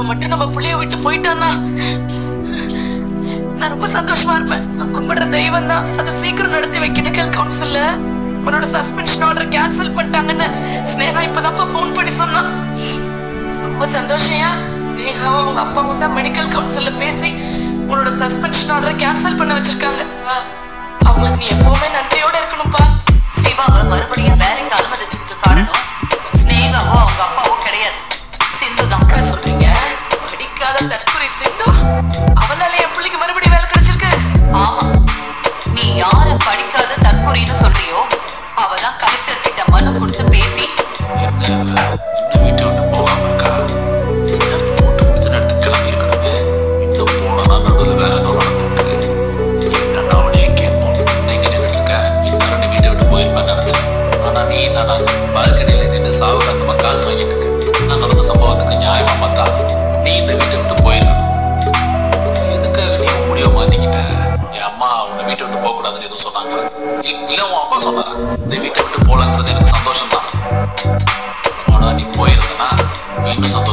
அவ மட்டும் நம்ம புள்ளைய விட்டு போயிட்டான்னா நான் ரொம்ப சந்தோஷமா இருப்பேன். நான் கும்பிடுற தெய்வம் தான் அதை சீக்கிரம் நடத்தி வைக்கணும். கவுன்சில்ல உன்னோட சஸ்பென்ஷன் ஆர்டர் கேன்சல் பண்ணிட்டாங்கன்னு ஸ்னேகா இப்பதான்ப்பா போன் பண்ணி சொன்னா. ரொம்ப சந்தோஷம். ஸ்னேகாவும் அவங்க அப்பாவும் தான் மெடிக்கல் கவுன்சில்ல பேசி உன்னோட சஸ்பென்ஷன் ஆர்டரை கேன்சல் பண்ண வச்சிருக்காங்க. அவங்களுக்கு நீ எப்பவுமே நன்றியோட இருக்கணும்பா. சிவாவை மறுபடியும் வேலைக்கு அனுமதிச்சுட்டு காரணம் ஸ்னேகாவோ அவங்க அப்பாவோ கிடையாது, சிந்து தான். சொல்றீங்க? படிக்காத தற்கொலை சிந்து அவனால என் பிள்ளைக்கு மறுபடியும் வேலை கிடைச்சிருக்கு. ஆமா, நீ யார படிக்காத தற்கொலைன்னு சொல்றியோ அவதான் கலெக்டர் கிட்ட மனு கொடுத்து பேசி வீட்டை விட்டு போகாம இருக்கா. போட்டு முடிச்ச நேரத்துக்கு கிளம்பி இருக்கணுமே. இன்னும் போனா நடுவில் வேற ஏதோ நடந்திருக்கு. நான் அவனையே கேட்போம், எங்க நின்றுட்டு இருக்க, இன்னும் நீ வீட்டை விட்டு போயிருப்பேன்னு நினைச்சேன். ஆனா நீ என்னடா பால்கனியில நின்று சாவகாசமா கால் வாங்கிட்டு இருக்க. நான் நடந்த சம்பவத்துக்கு நியாயமா பார்த்தா நீ இந்த வீட்டை விட்டு போயிருக்கணும். எதுக்காக நீ முடிவை மாத்திக்கிட்ட? என் அம்மா உன்னை வீட்டை விட்டு போக கூடாதுன்னு எதுவும் சொன்னாங்களா? இல்ல உன் அப்பா சொன்னாரா இந்த வீட்டை விட்டு போலாங்கிறது எனக்கு சந்தோஷம் தான். ஆனா நீ போயிருந்தனா இன்னும் சந்தோஷம்.